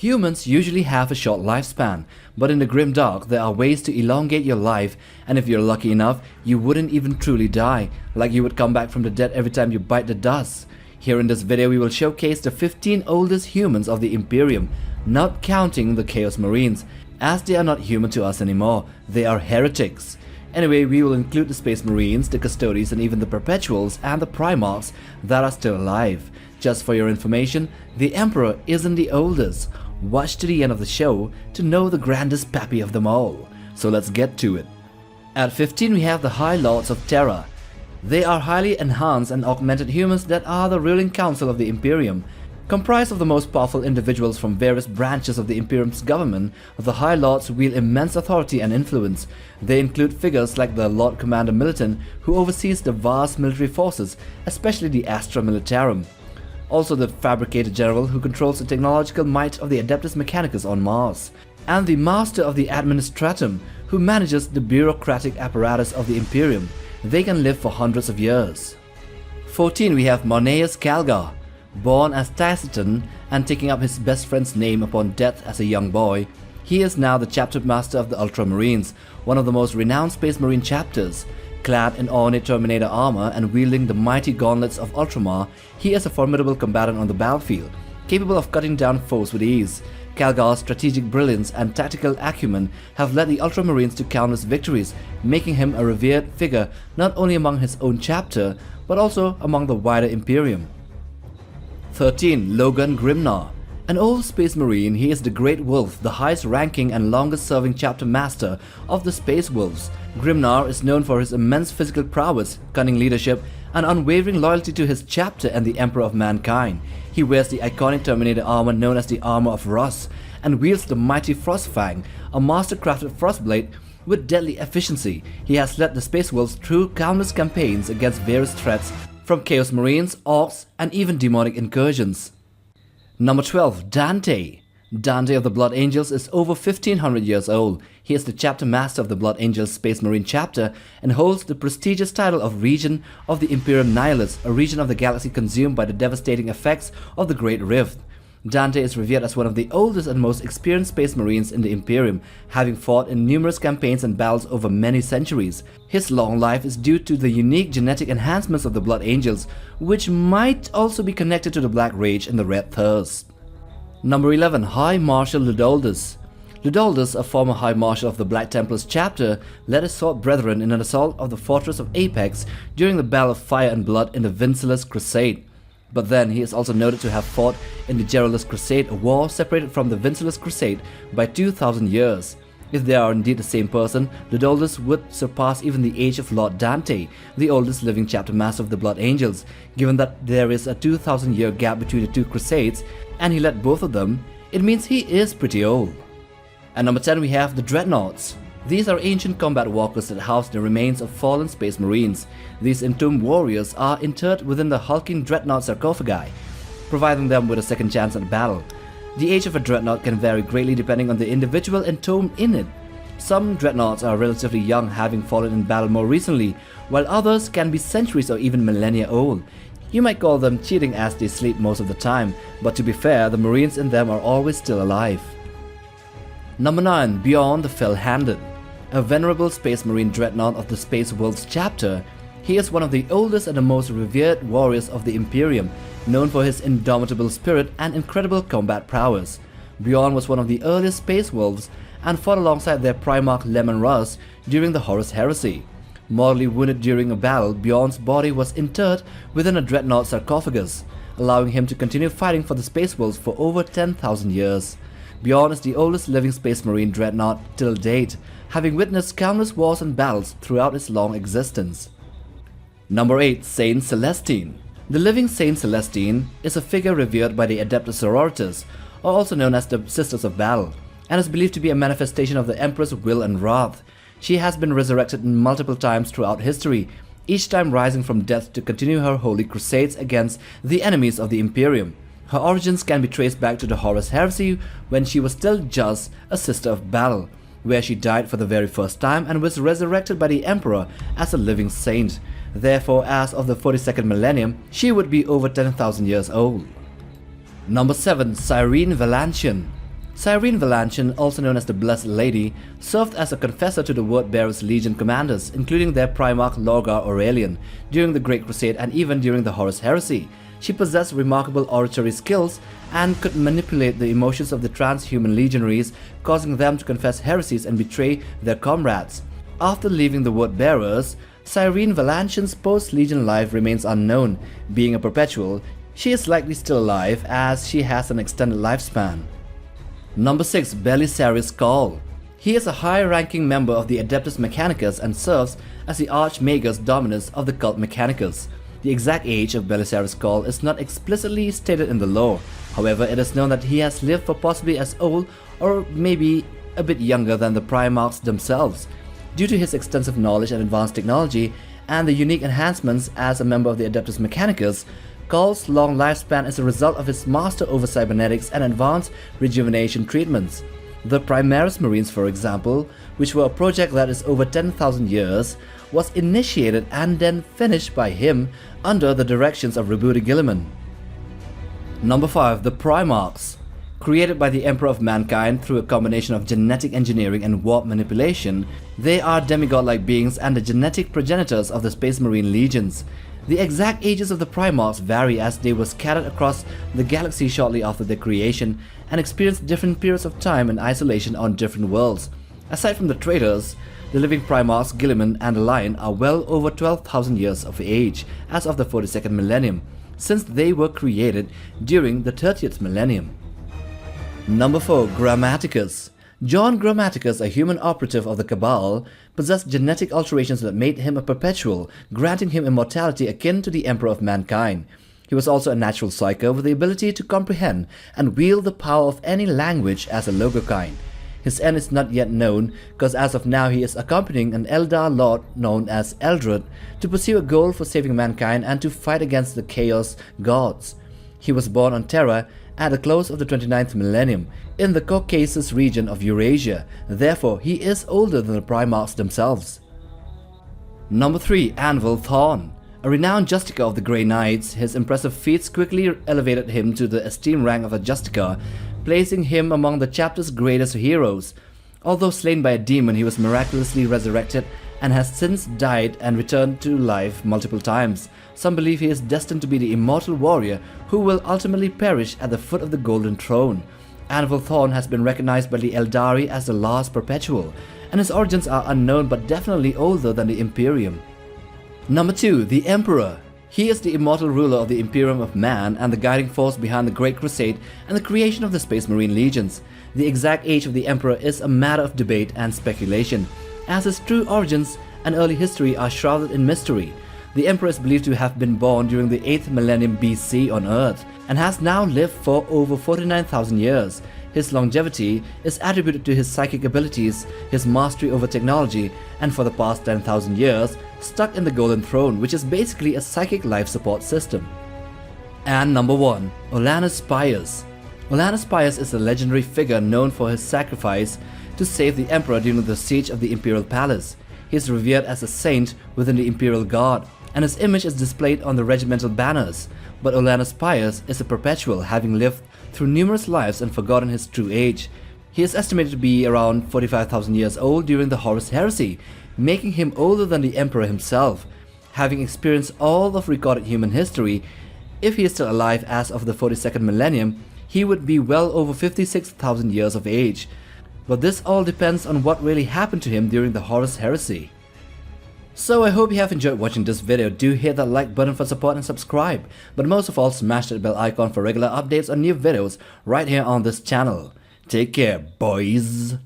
Humans usually have a short lifespan, but in the grim dark there are ways to elongate your life, and if you're lucky enough, you wouldn't even truly die, like you would come back from the dead every time you bite the dust. Here in this video we will showcase the 15 oldest humans of the Imperium, not counting the Chaos Marines, as they are not human to us anymore, they are heretics. Anyway, we will include the Space Marines, the Custodies, and even the Perpetuals and the Primarchs that are still alive. Just for your information, the Emperor isn't the oldest. Watch to the end of the show to know the grandest pappy of them all. So let's get to it. At 15 we have the High Lords of Terra. They are highly enhanced and augmented humans that are the ruling council of the Imperium. Comprised of the most powerful individuals from various branches of the Imperium's government, the High Lords wield immense authority and influence. They include figures like the Lord Commander Militant, who oversees the vast military forces, especially the Astra Militarum. Also the Fabricator General, who controls the technological might of the Adeptus Mechanicus on Mars. And the Master of the Administratum, who manages the bureaucratic apparatus of the Imperium. They can live for hundreds of years. 14 we have Marneus Calgar. Born as Taciturn and taking up his best friend's name upon death as a young boy, he is now the chapter master of the Ultramarines, one of the most renowned Space Marine chapters. Clad in ornate Terminator armor and wielding the mighty gauntlets of Ultramar, he is a formidable combatant on the battlefield, capable of cutting down foes with ease. Calgar's strategic brilliance and tactical acumen have led the Ultramarines to countless victories, making him a revered figure not only among his own chapter, but also among the wider Imperium. 13. Logan Grimnar. An old Space Marine, he is the Great Wolf, the highest ranking and longest serving chapter master of the Space Wolves. Grimnar is known for his immense physical prowess, cunning leadership, and unwavering loyalty to his chapter and the Emperor of Mankind. He wears the iconic Terminator armor known as the Armor of Rust, and wields the mighty Frostfang, a master-crafted frostblade with deadly efficiency. He has led the Space Wolves through countless campaigns against various threats from Chaos Marines, Orcs, and even demonic incursions. Number 12. Dante. Dante of the Blood Angels is over 1500 years old. He is the chapter master of the Blood Angels Space Marine chapter and holds the prestigious title of Regent of the Imperium Nihilus, a region of the galaxy consumed by the devastating effects of the Great Rift. Dante is revered as one of the oldest and most experienced Space Marines in the Imperium, having fought in numerous campaigns and battles over many centuries. His long life is due to the unique genetic enhancements of the Blood Angels, which might also be connected to the Black Rage and the Red Thirst. Number 11. High Marshal Ludoldus. Ludoldus, a former High Marshal of the Black Templars chapter, led his sword brethren in an assault of the fortress of Apex during the Battle of Fire and Blood in the Vincellus Crusade. But then he is also noted to have fought in the Gerulus Crusade, a war separated from the Vincellus Crusade by 2000 years. If they are indeed the same person, Ludoldus would surpass even the age of Lord Dante, the oldest living chapter master of the Blood Angels, given that there is a 2000-year gap between the two crusades and he led both of them. It means he is pretty old. At number 10 we have the Dreadnoughts. These are ancient combat walkers that house the remains of fallen Space Marines. These entombed warriors are interred within the hulking Dreadnought sarcophagi, providing them with a second chance at battle. The age of a Dreadnought can vary greatly depending on the individual entombed in it. Some Dreadnoughts are relatively young, having fallen in battle more recently, while others can be centuries or even millennia old. You might call them cheating as they sleep most of the time, but to be fair, the Marines in them are always still alive. Number 9. Beyond the Fell-Handed. A venerable Space Marine Dreadnought of the Space Wolves chapter, he is one of the oldest and the most revered warriors of the Imperium, known for his indomitable spirit and incredible combat prowess. Bjorn was one of the earliest Space Wolves and fought alongside their Primarch Lemon Russ during the Horus Heresy. Mortally wounded during a battle, Bjorn's body was interred within a Dreadnought sarcophagus, allowing him to continue fighting for the Space Wolves for over 10,000 years. Bjorn is the oldest living Space Marine Dreadnought till date, having witnessed countless wars and battles throughout its long existence. Number 8. Saint Celestine. The living Saint Celestine is a figure revered by the Adeptus Sororitas, or also known as the Sisters of Battle, and is believed to be a manifestation of the Emperor's will and wrath. She has been resurrected multiple times throughout history, each time rising from death to continue her holy crusades against the enemies of the Imperium. Her origins can be traced back to the Horus Heresy, when she was still just a Sister of Battle, where she died for the very first time and was resurrected by the Emperor as a living saint. Therefore, as of the 42nd millennium, she would be over 10,000 years old. Number 7. Cyrene Valencian. Cyrene Valencian, also known as the Blessed Lady, served as a confessor to the Word-Bearers Legion commanders, including their Primarch Calgar Aurelian, during the Great Crusade and even during the Horus Heresy. She possessed remarkable oratory skills and could manipulate the emotions of the transhuman legionaries, causing them to confess heresies and betray their comrades. After leaving the Word-Bearers, Cyrene Valencian's post-Legion life remains unknown. Being a perpetual, she is likely still alive as she has an extended lifespan. Number 6. Belus Call. He is a high-ranking member of the Adeptus Mechanicus and serves as the Archmagus Dominus of the Cult Mechanicus. The exact age of Belus Call is not explicitly stated in the lore. However, it is known that he has lived for possibly as old or maybe a bit younger than the Primarchs themselves. Due to his extensive knowledge and advanced technology and the unique enhancements as a member of the Adeptus Mechanicus, Call's long lifespan is a result of his master over cybernetics and advanced rejuvenation treatments. The Primaris Marines, for example, which were a project that is over 10,000 years, was initiated and then finished by him under the directions of Rebooty Guilliman. Number 5. The Primarchs. Created by the Emperor of Mankind through a combination of genetic engineering and warp manipulation, they are demigod-like beings and the genetic progenitors of the Space Marine legions. The exact ages of the Primarchs vary as they were scattered across the galaxy shortly after their creation and experienced different periods of time in isolation on different worlds. Aside from the traitors, the living Primarchs, Guilliman and the Lion are well over 12,000 years of age as of the 42nd millennium, since they were created during the 30th millennium. Number 4. Grammaticus. John Grammatics, a human operative of the Cabal, possessed genetic alterations that made him a perpetual, granting him immortality akin to the Emperor of Mankind. He was also a natural psyker with the ability to comprehend and wield the power of any language as a logokind. His end is not yet known, because as of now he is accompanying an Eldar Lord known as Eldred to pursue a goal for saving mankind and to fight against the Chaos Gods. He was born on Terra at the close of the 29th millennium in the Caucasus region of Eurasia. Therefore, he is older than the Primarchs themselves. Number 3. Anvil Thorne. A renowned Justica of the Grey Knights, his impressive feats quickly elevated him to the esteemed rank of a Justica, placing him among the chapter's greatest heroes. Although slain by a demon, he was miraculously resurrected and has since died and returned to life multiple times. Some believe he is destined to be the immortal warrior who will ultimately perish at the foot of the Golden Throne. Anvil Thorne has been recognized by the Eldari as the last perpetual, and his origins are unknown but definitely older than the Imperium. Number 2. The Emperor. He is the immortal ruler of the Imperium of Man and the guiding force behind the Great Crusade and the creation of the Space Marine Legions. The exact age of the Emperor is a matter of debate and speculation, as his true origins and early history are shrouded in mystery. The Emperor is believed to have been born during the 8th millennium BC on Earth and has now lived for over 49,000 years. His longevity is attributed to his psychic abilities, his mastery over technology, and for the past 10,000 years, stuck in the Golden Throne, which is basically a psychic life support system. And number 1. Olanus Pius. Olanus Pius is a legendary figure known for his sacrifice to save the Emperor during the siege of the Imperial Palace. He is revered as a saint within the Imperial Guard, and his image is displayed on the regimental banners. But Olanus Pius is a perpetual, having lived through numerous lives and forgotten his true age. He is estimated to be around 45,000 years old during the Horus Heresy, making him older than the Emperor himself. Having experienced all of recorded human history, if he is still alive as of the 42nd millennium, he would be well over 56,000 years of age. But this all depends on what really happened to him during the Horus Heresy. So I hope you have enjoyed watching this video. Do hit that like button for support and subscribe. But most of all, smash that bell icon for regular updates on new videos right here on this channel. Take care, boys.